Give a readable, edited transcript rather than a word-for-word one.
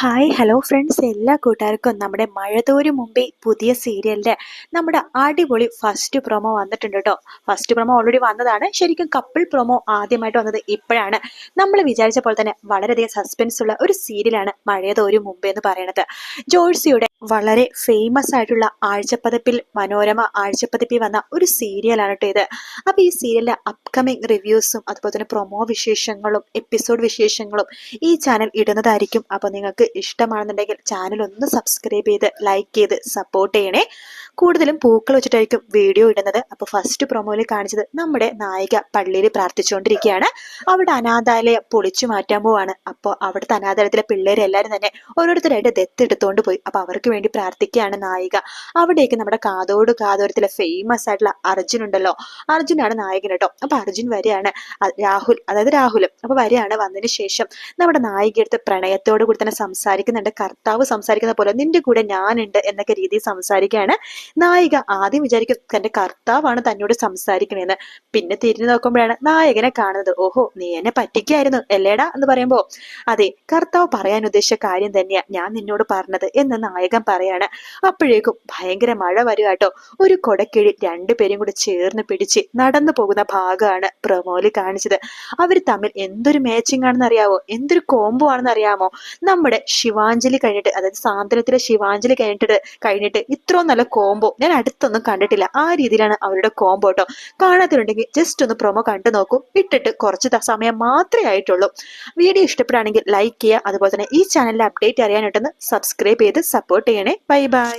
Hi hello friends, എല്ലാ കൂട്ടുകാർക്കും നമ്മുടെ മഴതോരും മുമ്പേ പുതിയ സീരിയലിന്റെ നമ്മുടെ അടിപൊളി ഫസ്റ്റ് പ്രൊമോ വന്നിട്ടുണ്ട് കേട്ടോ. ഫസ്റ്റ് പ്രൊമോ ഓൾറെഡി വന്നതാണ്. ശരിക്കും കപ്പിൾ പ്രൊമോ ആദ്യമായിട്ട് വന്നത് ഇപ്പോഴാണ്. നമ്മൾ വിചാരിച്ച പോലെ തന്നെ വളരെയധികം സസ്പെൻസ് ഉള്ള ഒരു സീരിയലാണ് മഴതോരും മുമ്പേ എന്ന് പറയുന്നത്. ജോഴ്സിയുടെ വളരെ ഫേമസ് ആയിട്ടുള്ള ആഴ്ചപ്പതിപ്പിൽ മനോരമ ആഴ്ചപ്പതിപ്പിൽ വന്ന ഒരു സീരിയലാണ് കേട്ടോ ഇത്. അപ്പൊ ഈ സീരിയലിന്റെ അപ്കമിങ് റിവ്യൂസും അതുപോലെ തന്നെ പ്രൊമോ വിശേഷങ്ങളും എപ്പിസോഡ് വിശേഷങ്ങളും ഈ ചാനൽ ഇടുന്നതായിരിക്കും. അപ്പൊ നിങ്ങൾക്ക് ഇഷ്ടമാണെന്നുണ്ടെങ്കിൽ ചാനൽ ഒന്ന് സബ്സ്ക്രൈബ് ചെയ്ത് ലൈക്ക് ചെയ്ത് സപ്പോർട്ട് ചെയ്യണേ. കൂടുതലും പൂക്കൾ വെച്ചിട്ടായിരിക്കും വീഡിയോ ഇടുന്നത്. അപ്പൊ ഫസ്റ്റ് പ്രൊമോയിൽ കാണിച്ചത് നമ്മുടെ നായിക പള്ളിയിൽ പ്രാർത്ഥിച്ചുകൊണ്ടിരിക്കുകയാണ്. അവിടെ അനാഥാലയം പൊളിച്ചു മാറ്റാൻ പോവാണ്. അപ്പോൾ അവിടുത്തെ അനാഥാലയത്തിലെ പിള്ളേരെല്ലാരും തന്നെ ഓരോരുത്തരായിട്ട് ദത്തെടുത്തോണ്ട് പോയി. അപ്പൊ അവർക്ക് വേണ്ടി പ്രാർത്ഥിക്കുകയാണ് നായിക. അവിടേക്ക് നമ്മുടെ കാതോട് കാതോരത്തിലെ ഫേമസ് ആയിട്ടുള്ള അർജുൻ ഉണ്ടല്ലോ, അർജുനാണ് നായകൻ കേട്ടോ. അപ്പൊ അർജുൻ വരെയാണ്, രാഹുലും അപ്പൊ വരെയാണ്. വന്നതിന് ശേഷം നമ്മുടെ നായികയെടുത്ത് പ്രണയത്തോട് കൂടി തന്നെ സംസാരിക്കുന്നുണ്ട്. കർത്താവ് സംസാരിക്കുന്ന പോലെ നിന്റെ കൂടെ ഞാനുണ്ട് എന്നൊക്കെ രീതിയിൽ സംസാരിക്കുകയാണ്. നായിക ആദ്യം വിചാരിക്കും തന്റെ കർത്താവാണ് തന്നോട് സംസാരിക്കണേന്ന്. പിന്നെ തിരിഞ്ഞു നോക്കുമ്പോഴാണ് നായകനെ കാണുന്നത്. ഓഹോ, നീ എന്നെ പറ്റിക്കായിരുന്നു അല്ലേടാ എന്ന് പറയുമ്പോ, അതെ, കർത്താവ് പറയാൻ ഉദ്ദേശിച്ച കാര്യം തന്നെയാ ഞാൻ നിന്നോട് പറഞ്ഞത് എന്ന് നായകൻ പറയാണ്. അപ്പോഴേക്കും ഭയങ്കര മഴ വരിക കേട്ടോ. ഒരു കൊടക്കീഴിൽ രണ്ടുപേരും കൂടി ചേർന്ന് പിടിച്ച് നടന്നു പോകുന്ന ഭാഗമാണ് പ്രൊമോയിൽ കാണിച്ചത്. അവർ തമ്മിൽ എന്തൊരു മാച്ചിങ് ആണെന്ന് അറിയാവോ, എന്തൊരു കോംബോ ആണെന്ന് അറിയാമോ. നമ്മുടെ ശിവാഞ്ജലി കഴിഞ്ഞിട്ട്, അതായത് സാന്ത്വനത്തിലെ ശിവാഞ്ജലി കഴിഞ്ഞിട്ട് ഇത്രയും നല്ല കോംബോ ഞാൻ അടുത്തൊന്നും കണ്ടിട്ടില്ല. ആ രീതിയിലാണ് അവരുടെ കോംബോ കേട്ടോ. കാണാത്തിട്ടുണ്ടെങ്കിൽ ജസ്റ്റ് ഒന്ന് പ്രൊമോ കണ്ടു നോക്കൂ. ഇട്ടിട്ട് കുറച്ച് സമയം മാത്രമേ ആയിട്ടുള്ളൂ. വീഡിയോ ഇഷ്ടപ്പെടുകയാണെങ്കിൽ ലൈക്ക് ചെയ്യുക. അതുപോലെ തന്നെ ഈ ചാനലിലെ അപ്ഡേറ്റ് അറിയാനായിട്ടൊന്ന് സബ്സ്ക്രൈബ് ചെയ്ത് സപ്പോർട്ട് ചെയ്യണേ. Bye bye.